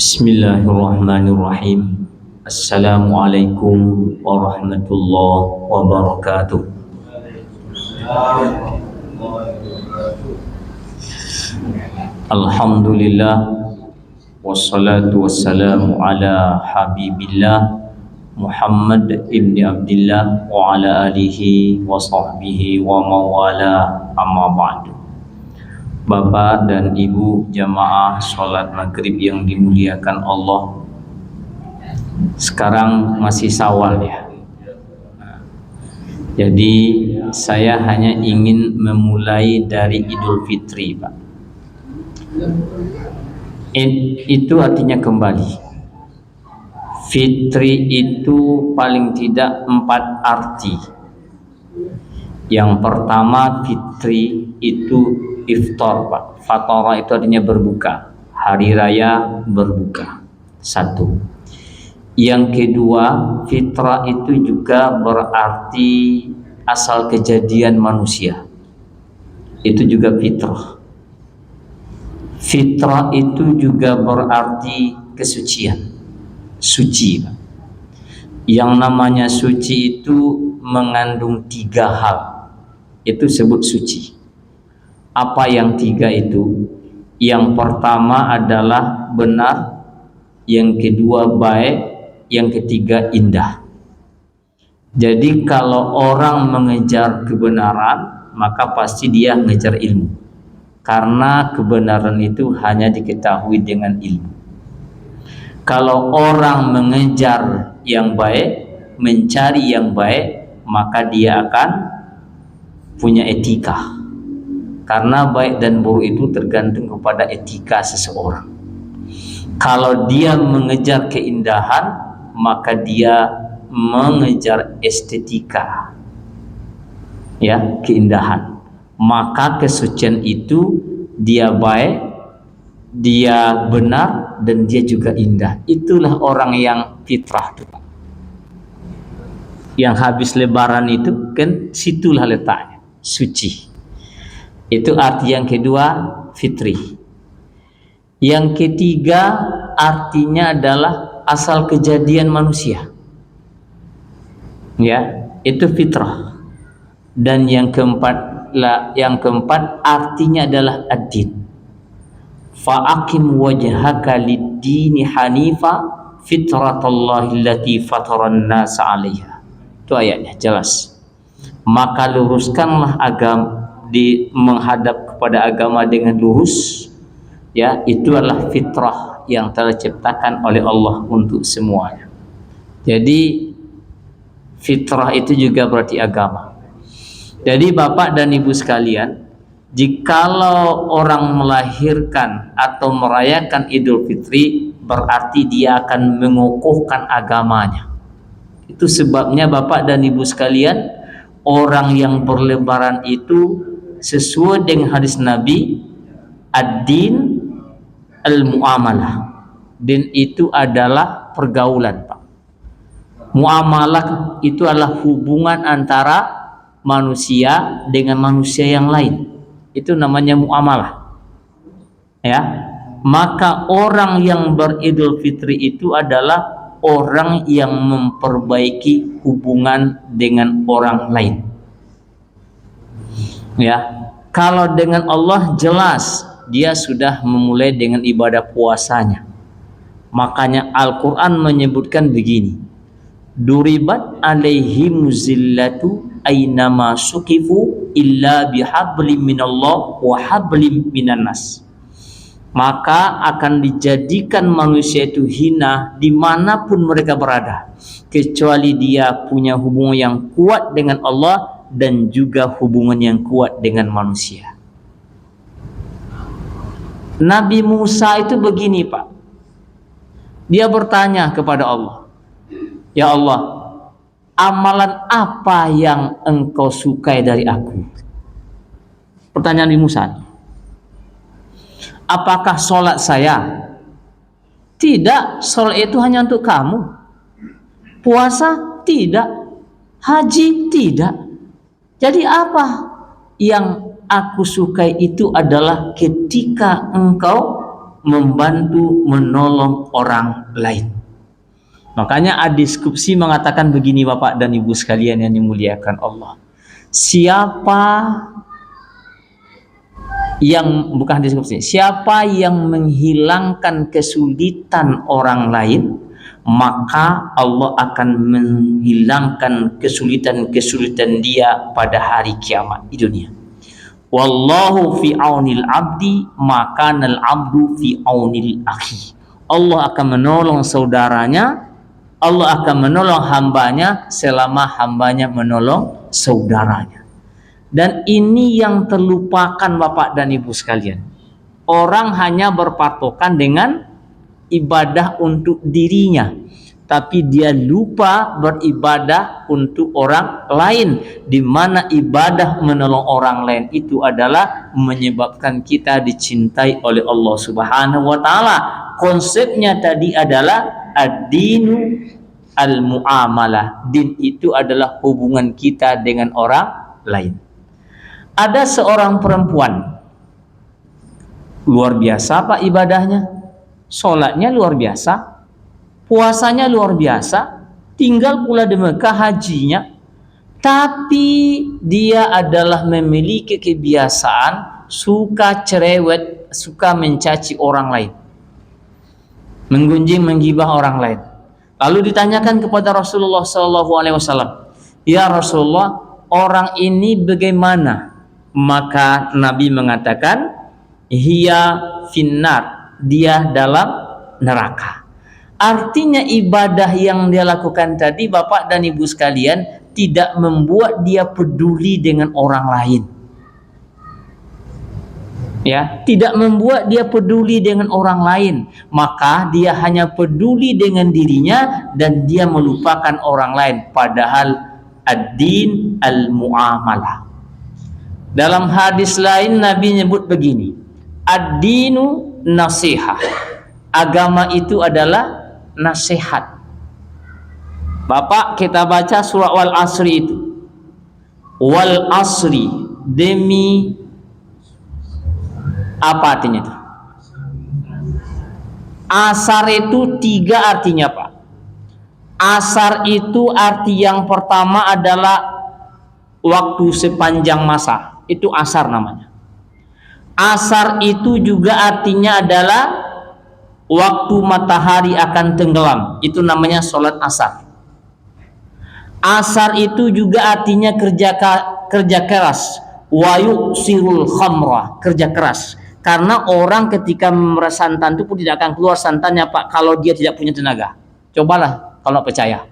Bismillahirrahmanirrahim. Assalamualaikum warahmatullahi wabarakatuh. Alhamdulillah, wassalatu wassalamu ala habibillah Muhammad ibn Abdillah wa ala alihi wa sahbihi wa mawala, amma ba'du. Bapak dan Ibu jamaah sholat maghrib yang dimuliakan Allah, sekarang masih Syawal ya. Jadi saya hanya ingin memulai dari Idul Fitri, Pak. Itu artinya kembali. Fitri itu paling tidak 4 arti. Yang pertama, fitri itu iftar, Pak. Fatara itu artinya berbuka, hari raya berbuka. 1. Yang kedua, fitrah itu juga berarti asal kejadian manusia. Itu juga fitrah. Fitrah itu juga berarti kesucian, suci, Pak. Yang namanya suci itu mengandung 3 hal. Itu sebut suci. Apa yang 3 itu? Yang pertama adalah benar, yang kedua baik, yang ketiga indah. Jadi kalau orang mengejar kebenaran, maka pasti dia mengejar ilmu. Karena kebenaran itu hanya diketahui dengan ilmu. Kalau orang mengejar yang baik, mencari yang baik, maka dia akan punya etika. Karena baik dan buruk itu tergantung kepada etika seseorang. Kalau dia mengejar keindahan, maka dia mengejar estetika, ya, keindahan. Maka kesucian itu dia baik, dia benar, dan dia juga indah. Itulah orang yang fitrah itu. Yang habis lebaran itu kan situlah letaknya, suci. Itu arti yang kedua, fitri. Yang ketiga artinya adalah asal kejadian manusia. Ya, itu fitrah. Dan yang keempat artinya adalah ad-din. Fa'akim wajhaka lid-dini hanifa fitratallahi allati fataran nasa 'alaiha. Itu ayatnya jelas. Maka luruskanlah agama, menghadap kepada agama dengan lurus, ya, itu adalah fitrah yang telah diciptakan oleh Allah untuk semuanya. Jadi fitrah itu juga berarti agama. Jadi Bapak dan Ibu sekalian, jikalau orang melahirkan atau merayakan Idul Fitri, berarti dia akan mengukuhkan agamanya. Itu sebabnya Bapak dan Ibu sekalian, orang yang berlebaran itu sesuai dengan hadis Nabi, ad-din al-mu'amalah. Din itu adalah pergaulan, Pak. Muamalah itu adalah hubungan antara manusia dengan manusia yang lain. Itu namanya muamalah. Ya. Maka orang yang beridul fitri itu adalah orang yang memperbaiki hubungan dengan orang lain. Ya, kalau dengan Allah jelas dia sudah memulai dengan ibadah puasanya. Makanya Al-Quran menyebutkan begini, duribat alaihim zillatu aynama sukifu illa bihablim minallah wa hablim minannas. Maka akan dijadikan manusia itu hina dimanapun mereka berada, kecuali dia punya hubungan yang kuat dengan Allah dan juga hubungan yang kuat dengan manusia. Nabi Musa itu begini, Pak. Dia bertanya kepada Allah, ya Allah, amalan apa yang engkau sukai dari aku? Pertanyaan Nabi Musa. Apakah sholat saya? Tidak, sholat itu hanya untuk kamu. Puasa? Tidak. Haji? Tidak. Jadi apa yang aku sukai itu adalah ketika engkau membantu menolong orang lain. Makanya Adis-Qudsi mengatakan begini Bapak dan Ibu sekalian yang dimuliakan Allah. Siapa yang bukan Adis-Qudsi, siapa yang menghilangkan kesulitan orang lain, maka Allah akan menghilangkan kesulitan-kesulitan dia pada hari kiamat di dunia. Wallahu fi aunil abdi maka nal abdu fi aunil akhi. Allah akan menolong saudaranya, Allah akan menolong hambanya selama hambanya menolong saudaranya. Dan ini yang terlupakan Bapak dan Ibu sekalian. Orang hanya berpatokan dengan ibadah untuk dirinya, tapi dia lupa beribadah untuk orang lain, di mana ibadah menolong orang lain itu adalah menyebabkan kita dicintai oleh Allah Subhanahu wa taala. Konsepnya tadi adalah ad-dinu al-muamalah. Din itu adalah hubungan kita dengan orang lain. Ada seorang perempuan luar biasa Pak ibadahnya, sholatnya luar biasa, puasanya luar biasa, tinggal pula di Mekah hajinya, tapi dia adalah memiliki kebiasaan suka cerewet, suka mencaci orang lain, menggunjing, menggibah orang lain. Lalu ditanyakan kepada Rasulullah SAW, ya Rasulullah, orang ini bagaimana? Maka Nabi mengatakan, hiya finnar, dia dalam neraka. Artinya ibadah yang dia lakukan tadi Bapak dan Ibu sekalian tidak membuat dia peduli dengan orang lain. Ya, tidak membuat dia peduli dengan orang lain, maka dia hanya peduli dengan dirinya dan dia melupakan orang lain. Padahal ad-din al-muamalah. Dalam hadis lain Nabi nyebut begini, ad-dinu nasihah. Agama itu adalah nasihat. Bapak kita baca surah Wal Asri itu. Wal Asri, demi apa artinya itu? Asar itu 3 artinya Pak. Asar itu arti yang pertama adalah waktu sepanjang masa. Itu asar namanya. Asar itu juga artinya adalah waktu matahari akan tenggelam. Itu namanya sholat asar. Asar itu juga artinya kerja keras. Wa yuksirul khamra, kerja keras. Karena orang ketika memeras santan itu pun tidak akan keluar santannya Pak kalau dia tidak punya tenaga. Cobalah kalau percaya.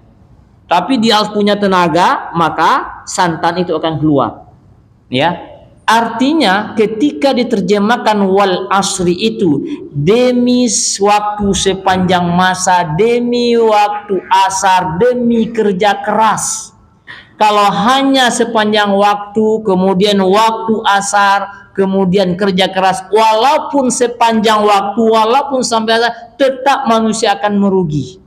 Tapi dia harus punya tenaga, maka santan itu akan keluar. Ya, artinya ketika diterjemahkan wal asri itu demi waktu sepanjang masa, demi waktu asar, demi kerja keras. Kalau hanya sepanjang waktu, kemudian waktu asar, kemudian kerja keras, walaupun sepanjang waktu, walaupun sampai asar, tetap manusia akan merugi.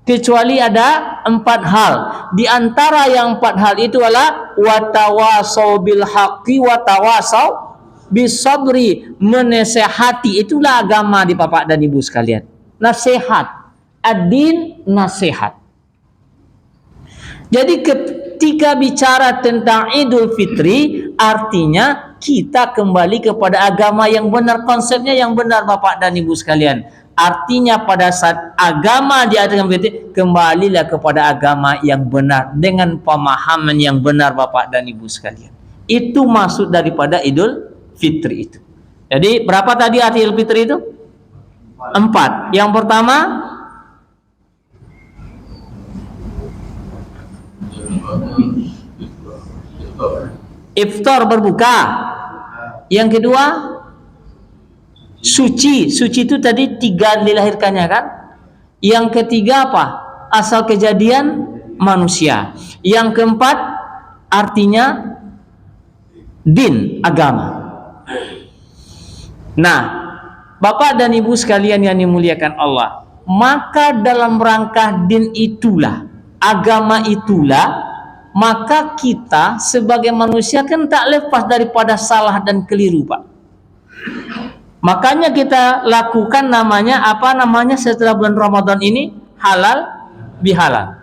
Kecuali ada 4 hal. Di antara yang 4 hal itu adalah watawasau bil haqqi watawasau bis sabri, menasehati. Itulah agama di Bapak dan Ibu sekalian. Nasihat. Ad-din nasihat. Jadi ketika bicara tentang Idul Fitri, artinya kita kembali kepada agama yang benar, konsepnya yang benar Bapak dan Ibu sekalian. Artinya pada saat agama diadakan begitu, kembalilah kepada agama yang benar dengan pemahaman yang benar Bapak dan Ibu sekalian. Itu maksud daripada Idul Fitri itu. Jadi berapa tadi arti Idul Fitri itu? 4. Yang pertama, iftar, berbuka. Yang kedua, suci. Suci itu tadi 3 dilahirkannya kan. Yang ketiga apa? Asal kejadian manusia. Yang keempat artinya din, agama. Nah, Bapak dan Ibu sekalian yang dimuliakan Allah, maka dalam rangka din itulah, agama itulah, maka kita sebagai manusia kan tak lepas daripada salah dan keliru Pak. Makanya kita lakukan namanya setelah bulan Ramadan ini halal bihalal.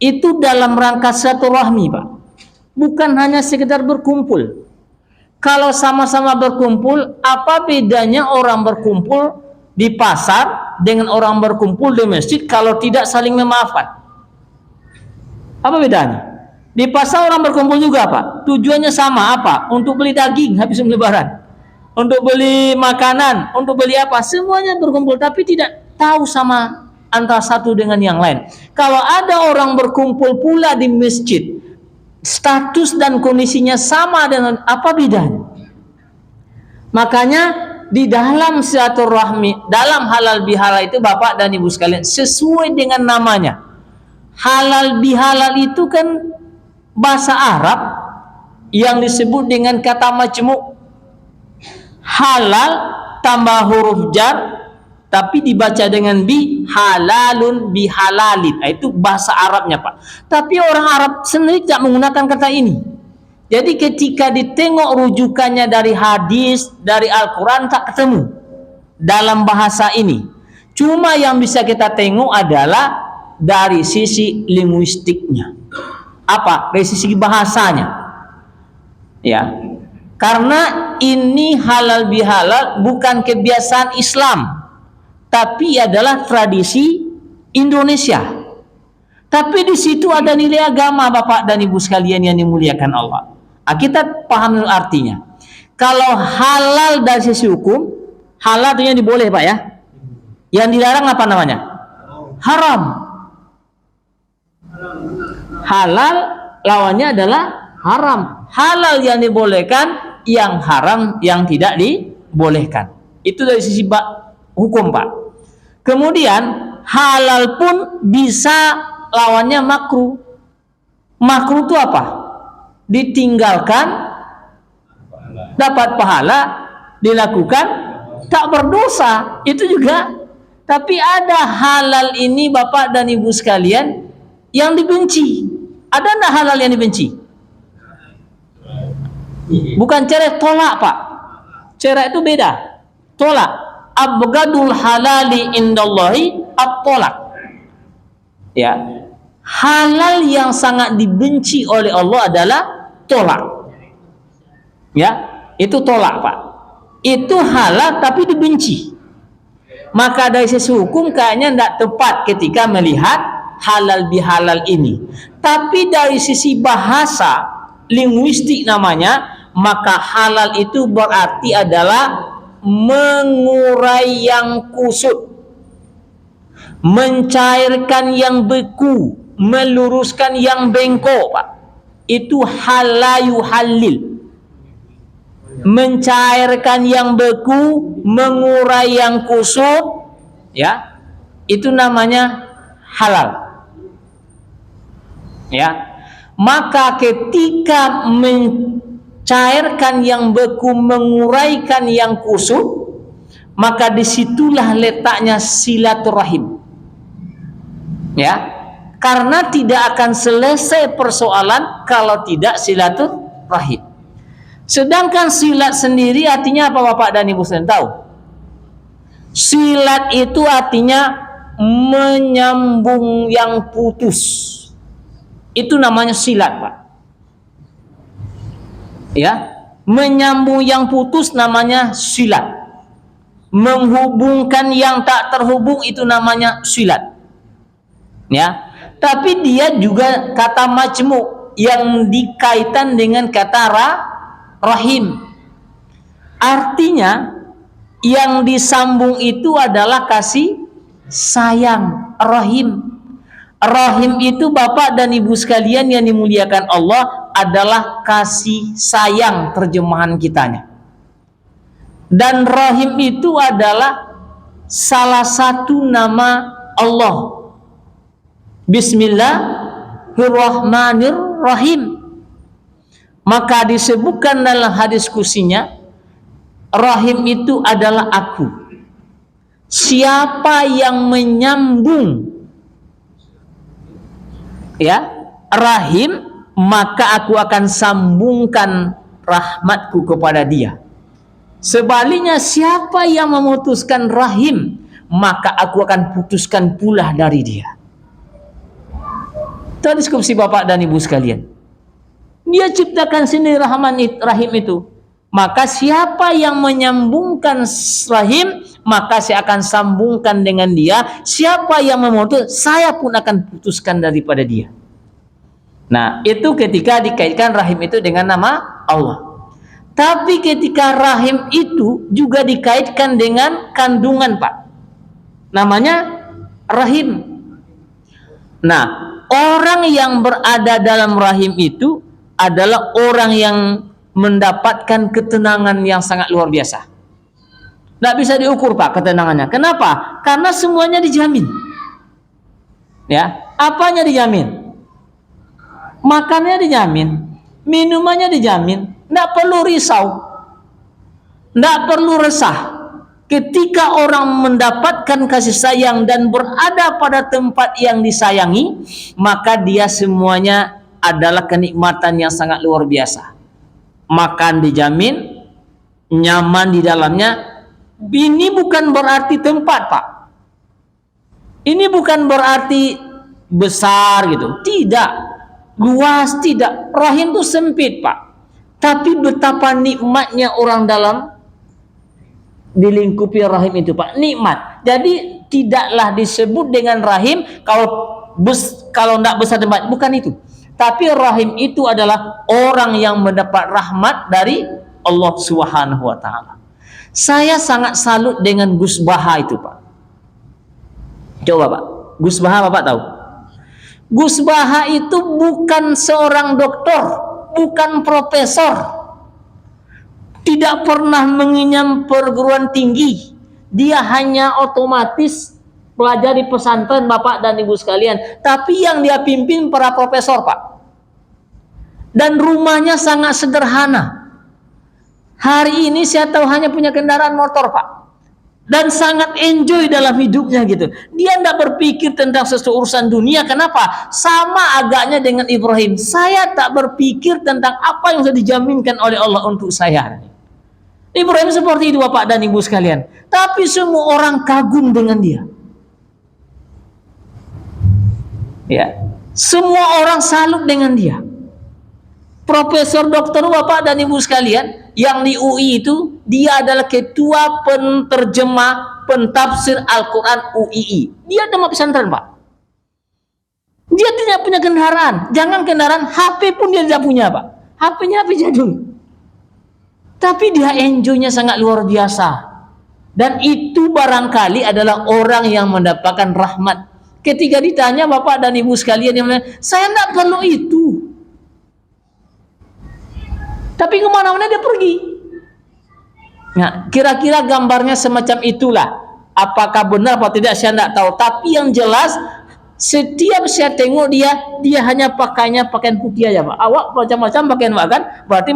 Itu dalam rangka silaturahmi, Pak. Bukan hanya sekedar berkumpul. Kalau sama-sama berkumpul, apa bedanya orang berkumpul di pasar dengan orang berkumpul di masjid kalau tidak saling memaafkan? Apa bedanya? Di pasar orang berkumpul juga, Pak. Tujuannya sama, apa? Untuk beli daging habis lebaran. Untuk beli makanan, untuk beli apa? Semuanya berkumpul, tapi tidak tahu sama antara satu dengan yang lain. Kalau ada orang berkumpul pula di masjid, status dan kondisinya sama dengan, apa bedanya? Makanya di dalam silaturahmi, dalam halal bihalal itu Bapak dan Ibu sekalian, sesuai dengan namanya. Halal bihalal itu kan bahasa Arab yang disebut dengan kata majmu'. Halal tambah huruf jar tapi dibaca dengan bi, halalun bihalalin. Itu bahasa Arabnya, Pak. Tapi orang Arab sendiri tidak menggunakan kata ini. Jadi ketika ditengok rujukannya dari hadis, dari Al-Quran, tak ketemu dalam bahasa ini. Cuma yang bisa kita tengok adalah dari sisi linguistiknya. Apa? Dari sisi bahasanya. Ya. Karena ini halal bihalal bukan kebiasaan Islam, tapi adalah tradisi Indonesia. Tapi di situ ada nilai agama, Bapak dan Ibu sekalian yang dimuliakan Allah. Kita paham artinya. Kalau halal dari sisi hukum, halal itu yang diboleh, Pak, ya. Yang dilarang apa namanya? Haram. Halal lawannya adalah haram. Halal yang dibolehkan, yang haram yang tidak dibolehkan. Itu dari sisi hukum, Pak. Kemudian halal pun bisa lawannya makruh. Makruh itu apa? Ditinggalkan dapat pahala, dilakukan tak berdosa. Itu juga. Tapi ada halal ini, Bapak dan Ibu sekalian, yang dibenci. Ada enggak halal yang dibenci? Bukan cerai, tolak, Pak. Cerai itu beda. Tolak. Abgadul halali indallahi at-tolak. Ya. Halal yang sangat dibenci oleh Allah adalah tolak. Ya, itu tolak, Pak. Itu halal tapi dibenci. Maka dari sisi hukum kayaknya tidak tepat ketika melihat halal bihalal ini. Tapi dari sisi bahasa, linguistik namanya, maka halal itu berarti adalah mengurai yang kusut, mencairkan yang beku, meluruskan yang bengkok, Pak. Itu halayu halil. Mencairkan yang beku, mengurai yang kusut, ya. Itu namanya halal. Ya. Maka ketika mencairkan yang beku, menguraikan yang kusut, maka disitulah letaknya silaturahim. Ya, karena tidak akan selesai persoalan kalau tidak silaturahim. Sedangkan silat sendiri artinya apa, Bapak dan Ibu sekalian tahu? Silat itu artinya menyambung yang putus. Itu namanya silat, Pak. Ya, menyambung yang putus namanya silat. Menghubungkan yang tak terhubung itu namanya silat. Ya, tapi dia juga kata majmu yang dikaitan dengan kata rahim. Artinya yang disambung itu adalah kasih sayang, rahim. Rahim itu, Bapak dan Ibu sekalian yang dimuliakan Allah, adalah kasih sayang terjemahan kitanya. Dan rahim itu adalah salah satu nama Allah. Bismillahirrahmanirrahim. Maka disebutkan dalam hadis kursinya, rahim itu adalah aku. Siapa yang menyambung, ya, rahim, maka aku akan sambungkan rahmatku kepada dia. Sebaliknya siapa yang memutuskan rahim, maka aku akan putuskan pula dari dia. Itu diskusi Bapak dan Ibu sekalian. Dia ciptakan sendiri rahim itu. Maka siapa yang menyambungkan rahim, maka saya akan sambungkan dengan dia. Siapa yang memutus, saya pun akan putuskan daripada dia. Nah, itu ketika dikaitkan rahim itu dengan nama Allah. Tapi ketika rahim itu juga dikaitkan dengan kandungan, Pak. Namanya rahim. Nah, orang yang berada dalam rahim itu adalah orang yang mendapatkan ketenangan yang sangat luar biasa. Tidak bisa diukur, Pak, ketenangannya. Kenapa? Karena semuanya dijamin. Ya, apanya dijamin? Makannya dijamin, minumannya dijamin. Tidak perlu risau, tidak perlu resah. Ketika orang mendapatkan kasih sayang dan berada pada tempat yang disayangi, maka dia semuanya adalah kenikmatan yang sangat luar biasa. Makan dijamin, nyaman di dalamnya. Ini bukan berarti tempat, Pak. Ini bukan berarti besar gitu. Tidak. Luas, tidak. Rahim itu sempit, Pak. Tapi betapa nikmatnya orang dalam dilingkupi rahim itu, Pak. Nikmat. Jadi tidaklah disebut dengan rahim kalau tidak besar tempat. Bukan itu. Tapi rahim itu adalah orang yang mendapat rahmat dari Allah Subhanahu wa taala. Saya sangat salut dengan Gus Baha itu, Pak. Coba, Pak. Gus Baha Bapak tahu? Gus Baha itu bukan seorang doktor, bukan profesor. Tidak pernah mengenyam perguruan tinggi. Dia hanya otomatis pelajar di pesantren, Bapak dan Ibu sekalian. Tapi yang dia pimpin para profesor, Pak. Dan rumahnya sangat sederhana. Hari ini saya tahu hanya punya kendaraan motor, Pak. Dan sangat enjoy dalam hidupnya gitu. Dia tidak berpikir tentang sesuatu urusan dunia. Kenapa? Sama agaknya dengan Ibrahim. Saya tak berpikir tentang apa yang sudah dijaminkan oleh Allah untuk saya. Ibrahim seperti itu, Bapak dan Ibu sekalian. Tapi semua orang kagum dengan dia. Ya, semua orang salut dengan dia. Profesor doktor Bapak dan Ibu sekalian, yang di UI itu dia adalah ketua penterjemah pentafsir Al-Quran UII. Dia cuma pesantren, Pak. Dia tidak punya kendaraan. Jangan kendaraan, HP pun dia tidak punya, Pak. HP-nya HP jadul. Tapi dia enjoy-nya sangat luar biasa. Dan itu barangkali adalah orang yang mendapatkan rahmat. Ketika ditanya Bapak dan Ibu sekalian yang bilang, saya tidak perlu itu. Tapi kemana-mana dia pergi. Nah, kira-kira gambarnya semacam itulah. Apakah benar atau tidak saya tidak tahu. Tapi yang jelas, setiap saya tengok dia hanya pakainya pakaian putih aja, Pak. Awak macam-macam pakaian Pak kan? Berarti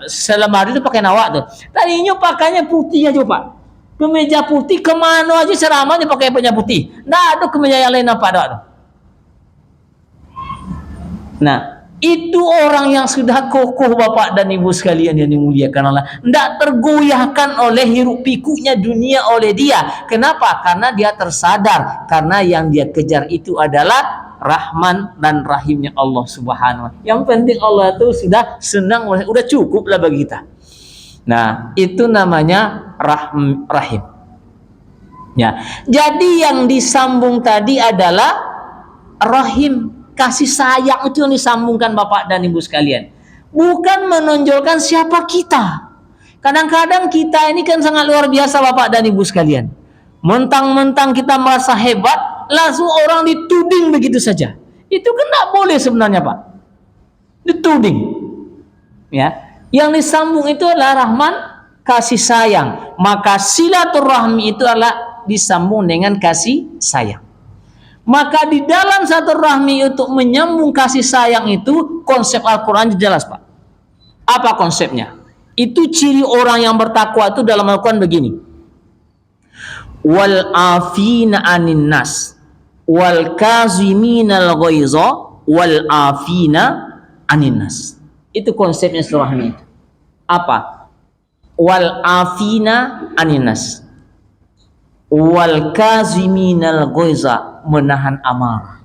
selama hari itu pakaian awak tuh. Tadinya pakainya putih aja, Pak. Kemeja putih, kemana aja ceramah dia pakai kemeja putih. Nggak ada kemeja yang lain apa ada. Nah, itu orang yang sudah kokoh, Bapak dan Ibu sekalian yang dimuliakan Allah. Tidak tergoyahkan oleh hiruk pikuknya dunia oleh dia. Kenapa? Karena dia tersadar. Karena yang dia kejar itu adalah Rahman dan Rahimnya Allah Subhanahu wa taala. Yang penting Allah itu sudah senang, sudah cukup lah bagi kita. Nah, itu namanya rahim. Ya. Jadi yang disambung tadi adalah rahim. Kasih sayang itu yang disambungkan Bapak dan Ibu sekalian. Bukan menonjolkan siapa kita. Kadang-kadang kita ini kan sangat luar biasa Bapak dan Ibu sekalian. Mentang-mentang kita merasa hebat, langsung orang dituding begitu saja. Itu kan tidak boleh sebenarnya, Pak. Dituding. Ya. Yang disambung itu adalah Rahman, kasih sayang. Maka silaturahmi itu adalah disambung dengan kasih sayang. Maka di dalam satu rahmi untuk menyambung kasih sayang itu konsep Al-Quran jelas, Pak. Apa konsepnya? Itu ciri orang yang bertakwa itu dalam Al-Quran begini. Wal afina anin nas wal kaziminal ghaiza wal afina anin nas. Itu konsepnya surah ini. Apa? wal afina aninas wal kaziminal ghaiza, menahan amarah.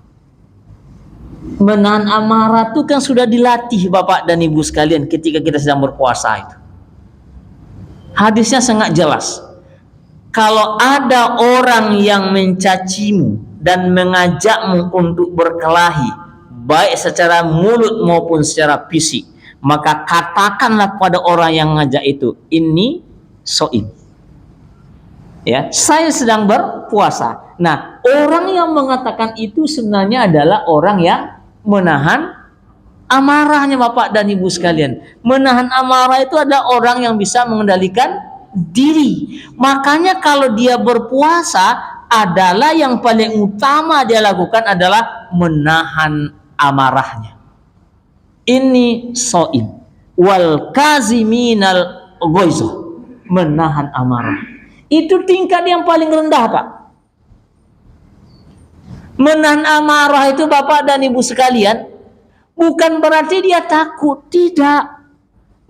Menahan amarah itu kan sudah dilatih Bapak dan Ibu sekalian ketika kita sedang berpuasa itu. Hadisnya sangat jelas. Kalau ada orang yang mencacimu dan mengajakmu untuk berkelahi, baik secara mulut maupun secara fisik, maka katakanlah kepada orang yang ngajak itu, ini soim. Ya, saya sedang berpuasa. Nah, orang yang mengatakan itu sebenarnya adalah orang yang menahan amarahnya Bapak dan Ibu sekalian. Menahan amarah itu adalah orang yang bisa mengendalikan diri. Makanya kalau dia berpuasa adalah yang paling utama dia lakukan adalah menahan amarahnya. Ini soim. Wal kaziminal ghaiza, menahan amarah. Itu tingkat yang paling rendah, Pak. Menahan amarah itu Bapak dan Ibu sekalian, bukan berarti dia takut, tidak.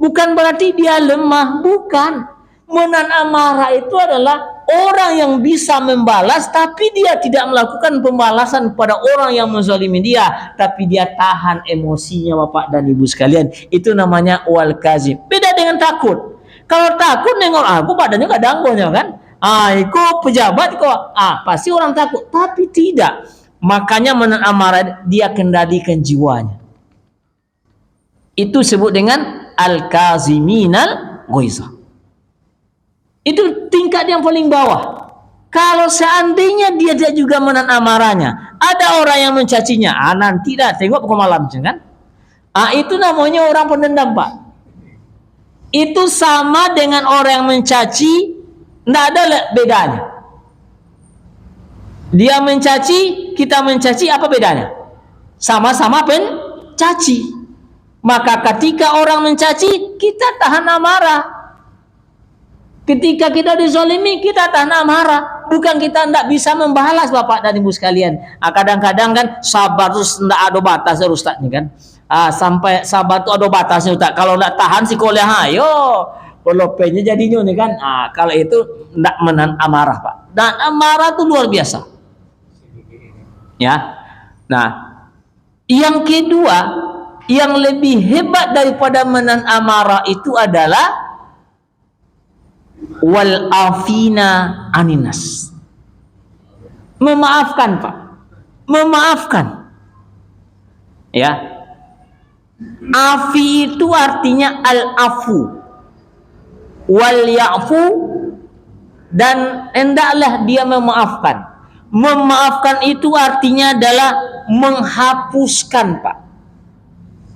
Bukan berarti dia lemah, bukan. Menahan amarah itu adalah orang yang bisa membalas, tapi dia tidak melakukan pembalasan kepada orang yang menzalimi dia, tapi dia tahan emosinya Bapak dan Ibu sekalian. Itu namanya wal kazim. Beda dengan takut. Kalau takut nengok aku badannya gak danggonya kan? Ikut pejabat kok. Pasti orang takut, tapi tidak. Makanya menahan amarah dia kendalikan jiwanya. Itu disebut dengan al-kaziminal ghaiza. Itu tingkat yang paling bawah. Kalau seandainya dia juga menahan amarahnya, ada orang yang mencacinya, nanti dah tengok pukul malam kan? Itu namanya orang pendendam, Pak. Itu sama dengan orang yang mencaci, tidak ada bedanya. Dia mencaci, kita mencaci, apa bedanya? Sama-sama pencaci. Maka ketika orang mencaci, kita tahan amarah. Ketika kita dizalimi, kita tahan amarah. Bukan kita tidak bisa membalas Bapak dan Ibu sekalian. Kadang-kadang kan sabar terus tidak ada batasnya Ustaz nih kan. Sampai sabar itu ada batasnya Ustaz. Kalau tidak tahan psikolnya, ayo pelopenya jadinya nih kan. Kalau itu tidak menahan amarah Pak. Dan amarah itu luar biasa. Ya. Nah, yang kedua, yang lebih hebat daripada menahan amarah itu adalah wal afina aninas, memaafkan Pak, memaafkan. Ya, afi itu artinya al-afu, wal ya'fu, dan hendaklah dia memaafkan. Memaafkan itu artinya adalah menghapuskan Pak.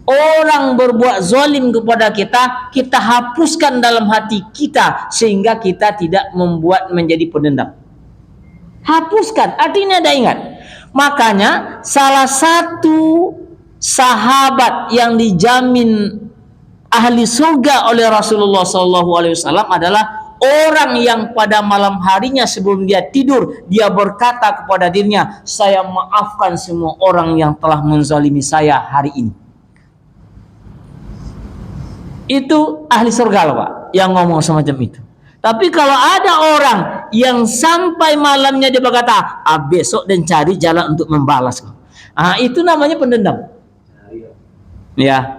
Orang berbuat zalim kepada kita, kita hapuskan dalam hati kita sehingga kita tidak membuat menjadi pendendam. Hapuskan, artinya ada ingat. Makanya salah satu sahabat yang dijamin ahli surga oleh Rasulullah SAW adalah orang yang pada malam harinya sebelum dia tidur, dia berkata kepada dirinya, saya maafkan semua orang yang telah menzalimi saya hari ini. Itu ahli surga loh Pak, yang ngomong semacam itu. Tapi kalau ada orang yang sampai malamnya dia berkata, besok dan cari jalan untuk membalas, itu namanya pendendam. Ya.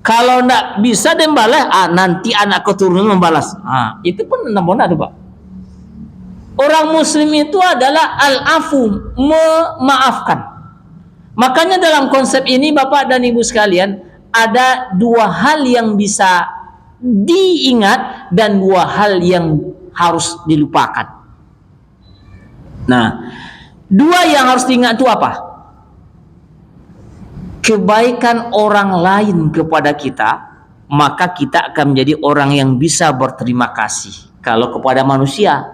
Kalau tidak bisa dia membalas, nanti anak keturunan membalas. Itu pendendam benar Pak. Orang muslim itu adalah al-afu, memaafkan. Makanya dalam konsep ini Bapak dan Ibu sekalian, ada dua hal yang bisa diingat dan dua hal yang harus dilupakan. Nah, dua yang harus diingat itu apa? Kebaikan orang lain kepada kita, maka kita akan menjadi orang yang bisa berterima kasih kalau kepada manusia.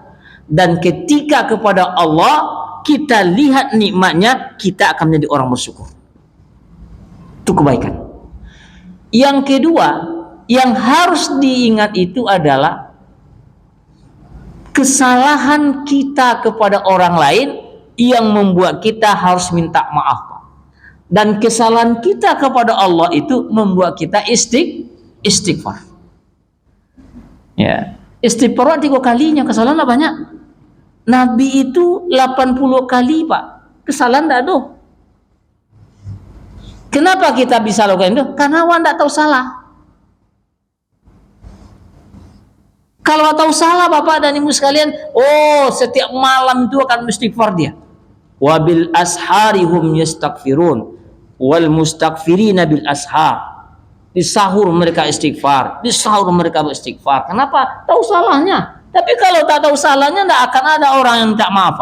Dan ketika kepada Allah kita lihat nikmatnya, kita akan menjadi orang bersyukur. Itu kebaikan. Yang kedua, yang harus diingat itu adalah kesalahan kita kepada orang lain yang membuat kita harus minta maaf. Dan kesalahan kita kepada Allah itu membuat kita istighfar. Ya. Istighfar 3 kalinya, kesalahan lah banyak. Nabi itu 80 kali, Pak. Kesalahan enggak ada. Kenapa kita bisa lakukan itu? Karena awak enggak tahu salah. Kalau tahu salah Bapak dan Ibu sekalian, oh setiap malam itu akan istighfar dia. Wabil asharihum yastaghfirun wal mustaghfirina bil ashar. Di sahur mereka istighfar, di sahur mereka beristighfar. Kenapa? Tahu salahnya. Tapi kalau tak tahu salahnya, tidak akan ada orang yang tak maaf.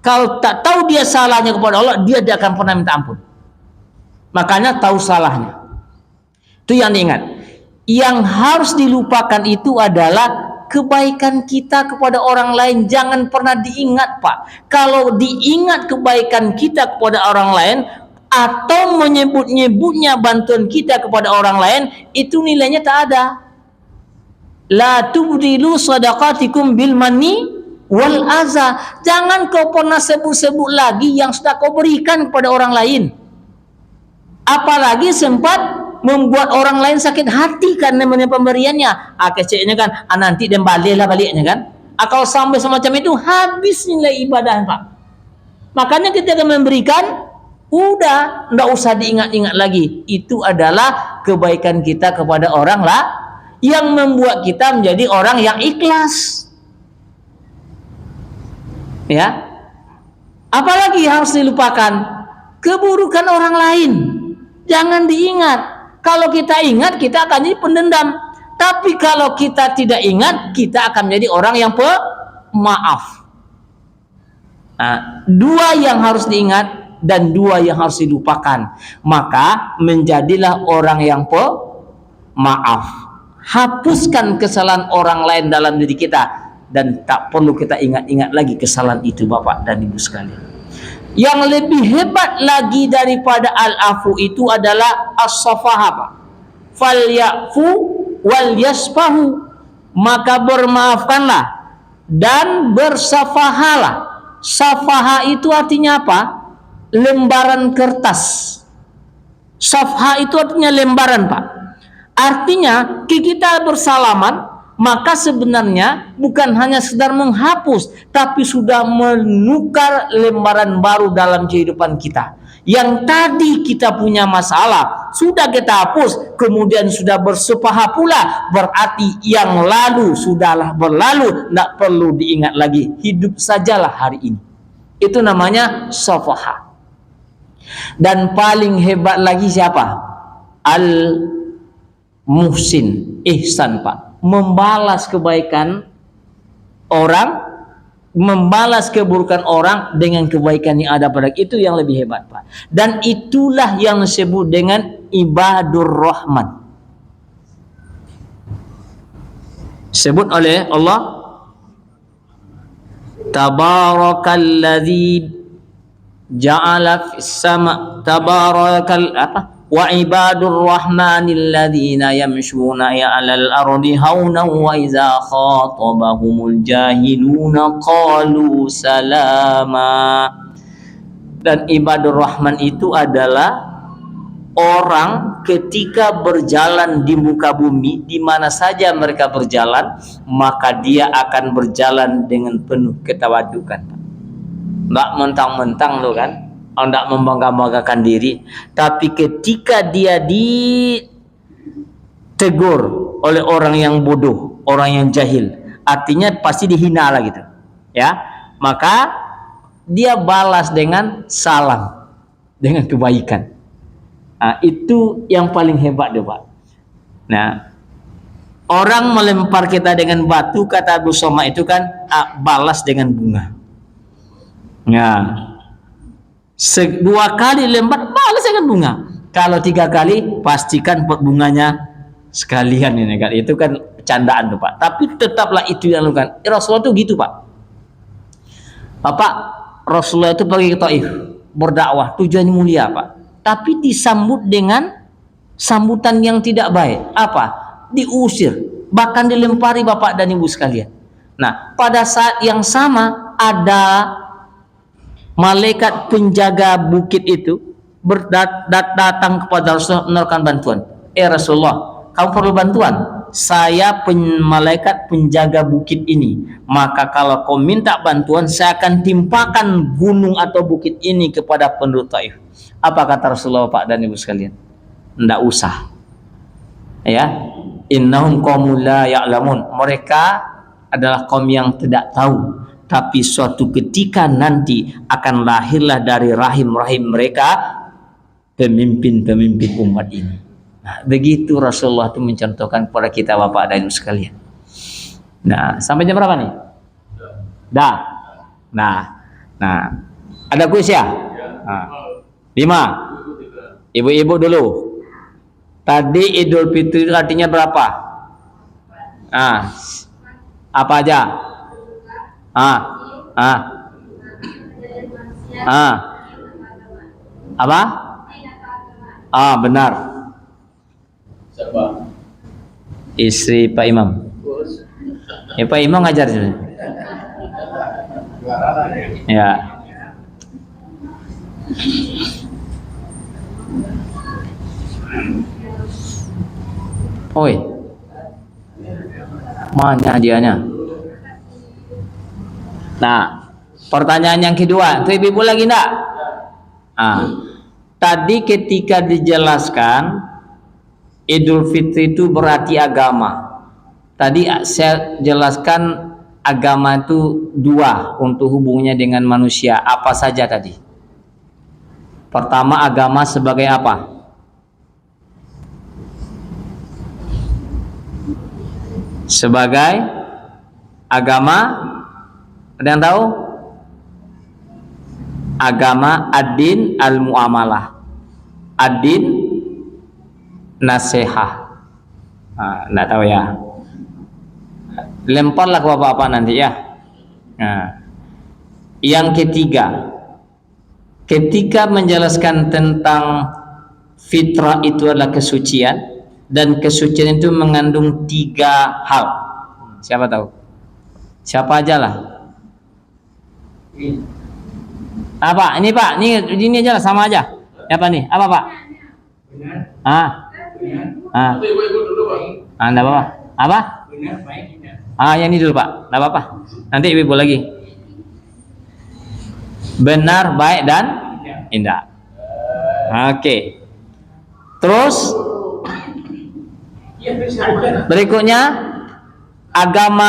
Kalau tak tahu dia salahnya kepada Allah, dia tidak akan pernah minta ampun. Makanya tahu salahnya. Itu yang diingat. Yang harus dilupakan itu adalah kebaikan kita kepada orang lain. Jangan pernah diingat, Pak. Kalau diingat kebaikan kita kepada orang lain, atau menyebut-nyebutnya bantuan kita kepada orang lain, itu nilainya tak ada. La tubdilu sadaqatikum bil manni wal aza. Jangan kau pernah sebut-sebut lagi yang sudah kau berikan kepada orang lain, apalagi sempat membuat orang lain sakit hati karena pemberiannya. Kecilnya kan, nanti dan baliknya kan. Kalau sampai semacam itu, habis nilai ibadah, Pak. Makanya kita akan memberikan, udah nggak usah diingat-ingat lagi. Itu adalah kebaikan kita kepada orang lah yang membuat kita menjadi orang yang ikhlas. Ya. Apalagi harus dilupakan keburukan orang lain. Jangan diingat. Kalau kita ingat, kita akan jadi pendendam. Tapi kalau kita tidak ingat, kita akan menjadi orang yang pemaaf. Nah, 2 yang harus diingat dan 2 yang harus dilupakan, maka menjadilah orang yang pemaaf. Hapuskan kesalahan orang lain dalam diri kita, dan tak perlu kita ingat-ingat lagi kesalahan itu, Bapak dan Ibu sekalian. Yang lebih hebat lagi daripada al-afu itu adalah as-safaha, Pak. Falyafu wal yasfahu, maka bermaafkanlah dan bersafahalah. Safaha itu artinya apa? Lembaran kertas. Safha itu artinya lembaran, Pak. Artinya kita bersalaman, maka sebenarnya bukan hanya sekedar menghapus, tapi sudah menukar lembaran baru dalam kehidupan kita. Yang tadi kita punya masalah sudah kita hapus, kemudian sudah bersafaha pula, berarti yang lalu sudahlah berlalu, tidak perlu diingat lagi, hidup sajalah hari ini. Itu namanya safaha. Dan paling hebat lagi siapa? Al-muhsin, ihsan, Pak. Membalas kebaikan orang, membalas keburukan orang dengan kebaikan yang ada pada itu yang lebih hebat, Pak. Dan itulah yang disebut dengan ibadur rahman. Sebut oleh Allah, tabarakalladzi ja'ala fis sama, tabarakal wa ibadur rahmanil ladzina yamshuna 'alal ardi haunan wa idza khatabahumul jahiluna qalu salama. Dan ibadur rahman itu adalah orang ketika berjalan di muka bumi, di mana saja mereka berjalan, maka dia akan berjalan dengan penuh ketawadukan. Enggak mentang-mentang lo kan, enggak membangga-banggakan diri, tapi ketika dia ditegur oleh orang yang bodoh, orang yang jahil, artinya pasti dihina lah gitu, ya, maka dia balas dengan salam, dengan kebaikan. Nah, itu yang paling hebat deh, Pak. Nah, orang melempar kita dengan batu, kata Abu Soma itu kan, balas dengan bunga. Nah, 2 kali lempar, balas dengan bunga. Kalau 3 kali, pastikan pot bunganya sekalian ini kan. Itu kan candaan tuh, Pak. Tapi tetaplah itu yang lakukan. Rasulullah itu gitu, Pak. Bapak, Rasulullah itu pergi ke Taif, berdakwah, tujuannya mulia, Pak. Tapi disambut dengan sambutan yang tidak baik. Apa? Diusir, bahkan dilempari, Bapak dan Ibu sekalian. Nah, pada saat yang sama ada malaikat penjaga bukit itu datang kepada Rasulullah menawarkan bantuan. Rasulullah, kamu perlu bantuan? saya malaikat penjaga bukit ini, maka kalau kau minta bantuan, saya akan timpakan gunung atau bukit ini kepada penduduk Taif. Apa kata Rasulullah, Pak dan Ibu sekalian? Tidak usah. Ya, innahum qaumul la ya'lamun. Mereka adalah kaum yang tidak tahu, tapi suatu ketika nanti akan lahirlah dari rahim-rahim mereka pemimpin-pemimpin umat ini. Nah, begitu Rasulullah itu mencontohkan kepada kita Bapak dan Ibu sekalian. Nah, sampai jam berapa nih? Dah. Nah, ada kuis ya? Nah, 5. Ibu-ibu dulu. Tadi Idul Fitri itu artinya berapa? Apa aja? Apa? Benar. Istri Pak Imam. Pak Imam ngajar juga. Ya. Oi. Mana dianya? Nah, pertanyaan yang kedua, itu ibu lagi enggak? Tadi ketika dijelaskan Idul Fitri itu berarti agama. Tadi saya jelaskan agama itu 2 untuk hubungannya dengan manusia. Apa saja tadi? Pertama, agama sebagai apa? Sebagai agama, ada yang tahu? Agama ad-din al-muamalah, ad-din nasihah. Enggak tahu ya. Lemparlah ke bapak-bapak nanti ya. Yang ketiga, ketika menjelaskan tentang fitrah itu adalah kesucian, dan kesucian itu mengandung 3 hal. Siapa tahu? Siapa aja lah. Apa? Ini Pak, ini aja lah, sama aja. Apa nih? Apa Pak? Enggak apa-apa. Apa? Yang ini dulu Pak. Enggak apa-apa. Nanti ibu lagi. Benar, baik dan indah. Oke. Terus berikutnya agama